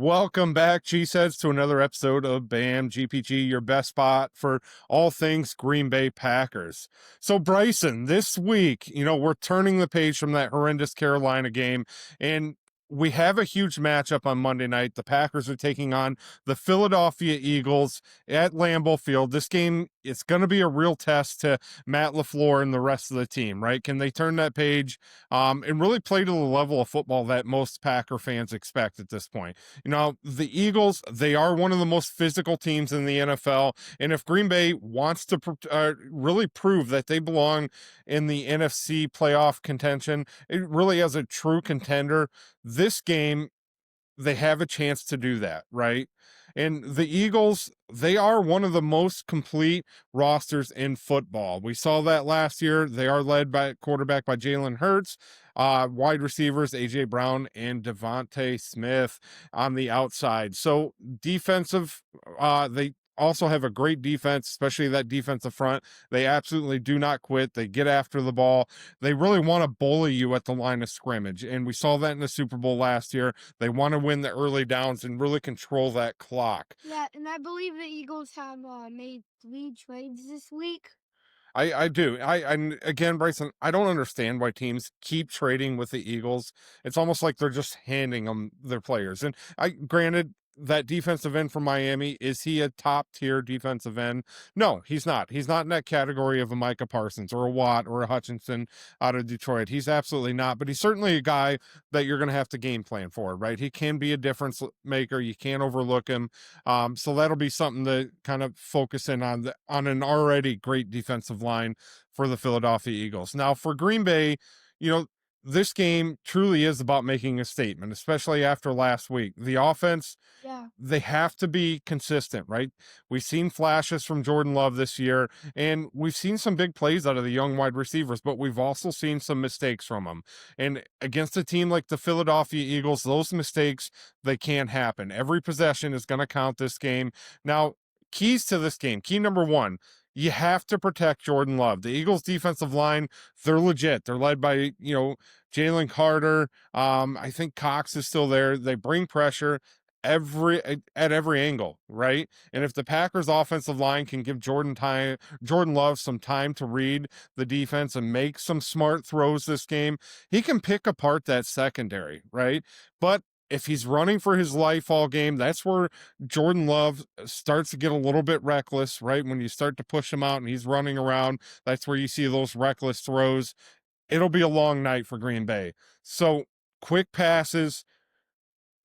Welcome back, Cheeseheads, to another episode of BAM GPG, your best spot for all things Green Bay Packers. So, Bryson, this week, we're turning the page from that horrendous Carolina game, and we have a huge matchup on Monday night. The Packers are taking on the Philadelphia Eagles at Lambeau Field. This game, it's going to be a real test to Matt LaFleur and the rest of the team, right? Can they turn that page and really play to the level of football that most Packer fans expect at this point? The Eagles, they are one of the most physical teams in the NFL. And if Green Bay wants to really prove that they belong in the NFC playoff contention, it really as a true contender, this game, they have a chance to do that, right? And the Eagles, they are one of the most complete rosters in football. We saw that last year. They are led by quarterback by Jalen Hurts, wide receivers AJ Brown and Devontae Smith on the outside. So defensive, they also have a great defense, especially that defensive front. They absolutely do not quit. They get after the ball. They really want to bully you at the line of scrimmage. And we saw that in the Super Bowl last year. They want to win the early downs and really control that clock. Yeah, and I believe the Eagles have made 3 trades this week. I do. And again, Bryson, I don't understand why teams keep trading with the Eagles. It's almost like they're just handing them their players. And granted, that defensive end from Miami, is he a top tier defensive end? No, he's not. He's not in that category of a Micah Parsons or a Watt or a Hutchinson out of Detroit. He's absolutely not, but he's certainly a guy that you're going to have to game plan for, right? He can be a difference maker. You can't overlook him. So that'll be something to kind of focus in on on an already great defensive line for the Philadelphia Eagles. Now for Green Bay, this game truly is about making a statement, especially after last week. The offense, Yeah. they have to be consistent, right? We've seen flashes from Jordan Love this year, and we've seen some big plays out of the young wide receivers, but we've also seen some mistakes from them. And against a team like the Philadelphia Eagles, those mistakes, they can't happen. Every possession is going to count this game. Now, keys to this game. Key number one, you have to protect Jordan Love. The Eagles defensive line, they're legit. They're led by, Jalen Carter. I think Cox is still there. They bring pressure at every angle, right? And if the Packers offensive line can give Jordan Love some time to read the defense and make some smart throws this game, he can pick apart that secondary, right? But if he's running for his life all game, that's where Jordan Love starts to get a little bit reckless, right? When you start to push him out and he's running around, that's where you see those reckless throws. It'll be a long night for Green Bay. So quick passes,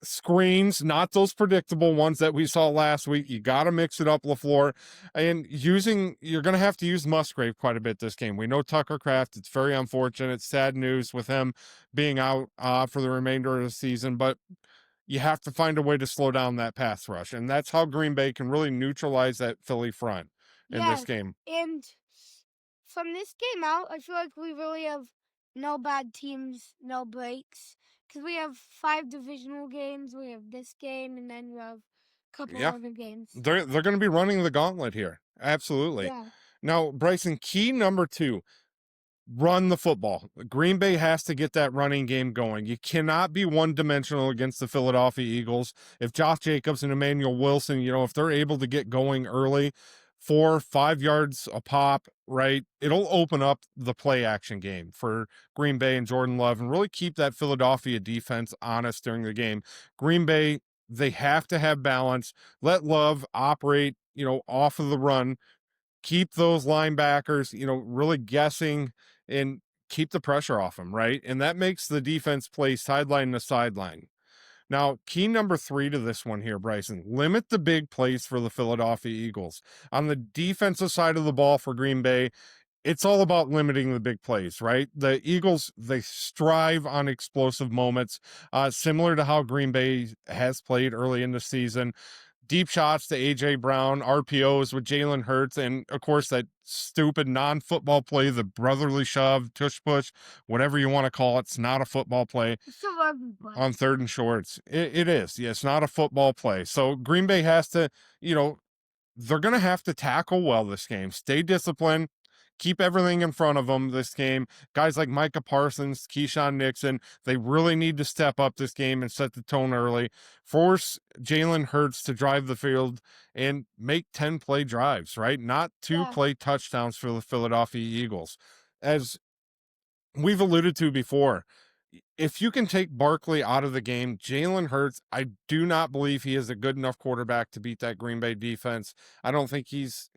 screens, not those predictable ones that we saw last week. You got to mix it up, LaFleur. And you're going to have to use Musgrave quite a bit this game. We know Tucker Kraft. It's very unfortunate. Sad news with him being out for the remainder of the season. But you have to find a way to slow down that pass rush. And that's how Green Bay can really neutralize that Philly front in this Yes, game. and from this game out, I feel like we really have no bad teams, no breaks, because we have 5 divisional games. We have this game, and then we have a couple Yeah, other games. they're going to be running the gauntlet here. Absolutely. Yeah. Now, Bryson, key number two, run the football. Green Bay has to get that running game going. You cannot be one-dimensional against the Philadelphia Eagles. If Josh Jacobs and Emmanuel Wilson, if they're able to get going early, 4-5 yards a pop, right, it'll open up the play action game for Green Bay and Jordan Love and really keep that Philadelphia defense honest during the game. Green Bay, they have to have balance. Let Love operate, off of the run. Keep those linebackers, really guessing and keep the pressure off them, right? And that makes the defense play sideline to sideline. Now, key number three to this one here, Bryson, limit the big plays for the Philadelphia Eagles. On the defensive side of the ball for Green Bay, it's all about limiting the big plays, right? The Eagles, they strive on explosive moments, similar to how Green Bay has played early in the season. Deep shots to AJ Brown, RPOs with Jalen Hurts, and of course that stupid non-football play, the brotherly shove, tush push, whatever you want to call it. It's not a football play on third and shorts. It is. Yeah, it's not a football play. So Green Bay has to, they're going to have to tackle well this game. Stay disciplined. keep everything in front of them this game. Guys like Micah Parsons, Keyshawn Nixon, they really need to step up this game and set the tone early. Force Jalen Hurts to drive the field and make 10 play drives, right? Not two Yeah. play touchdowns for the Philadelphia Eagles. As we've alluded to before, if you can take Barkley out of the game, Jalen Hurts, I do not believe he is a good enough quarterback to beat that Green Bay defense. I don't think he's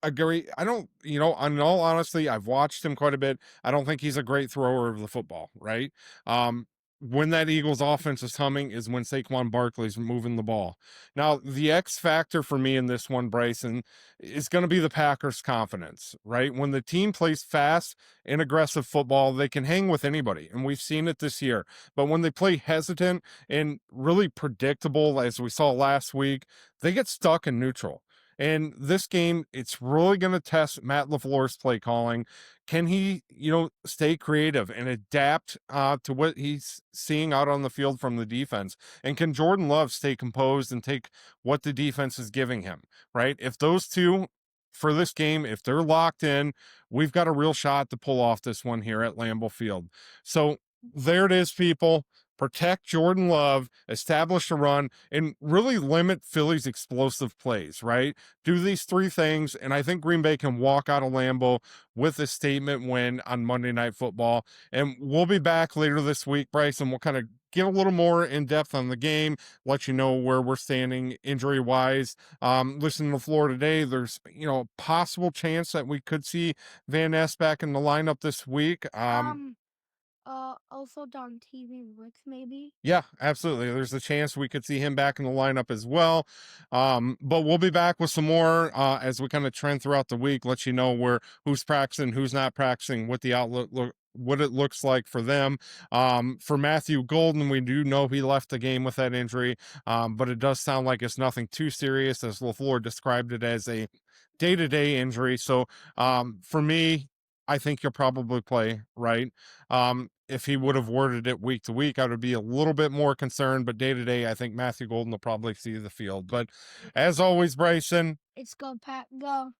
a great, I don't, in all honesty, I've watched him quite a bit. I don't think he's a great thrower of the football, right? Um, when that Eagles offense is humming is when Saquon Barkley's moving the ball. Now, the X factor for me in this one, Bryson, is going to be the Packers' confidence, right? When the team plays fast and aggressive football, they can hang with anybody. And we've seen it this year. But when they play hesitant and really predictable, as we saw last week, they get stuck in neutral. And this game, it's really going to test Matt LaFleur's play calling. Can he, stay creative and adapt to what he's seeing out on the field from the defense? And can Jordan Love stay composed and take what the defense is giving him, right? If those two for this game, if they're locked in, we've got a real shot to pull off this one here at Lambeau Field. So there it is, people. Protect Jordan Love, establish a run, and really limit Philly's explosive plays, right? Do these three things, and I think Green Bay can walk out of Lambeau with a statement win on Monday Night Football. And we'll be back later this week, Bryce, and we'll kind of get a little more in depth on the game, let you know where we're standing injury wise. Listening to the floor today, there's a possible chance that we could see Van Ness back in the lineup this week. Also Don TV Wicks, maybe. Yeah, absolutely. There's a chance we could see him back in the lineup as well. But we'll be back with some more as we kind of trend throughout the week, let you know who's practicing, who's not practicing, what the outlook what it looks like for them. For Matthew Golden, we do know he left the game with that injury, but it does sound like it's nothing too serious, as LaFleur described it as a day-to-day injury. So for me, I think he'll probably play, right? If he would have worded it week to week, I would be a little bit more concerned, but day to day, I think Matthew Golden will probably see the field. But as always, Bryson, It's go, Pack, go.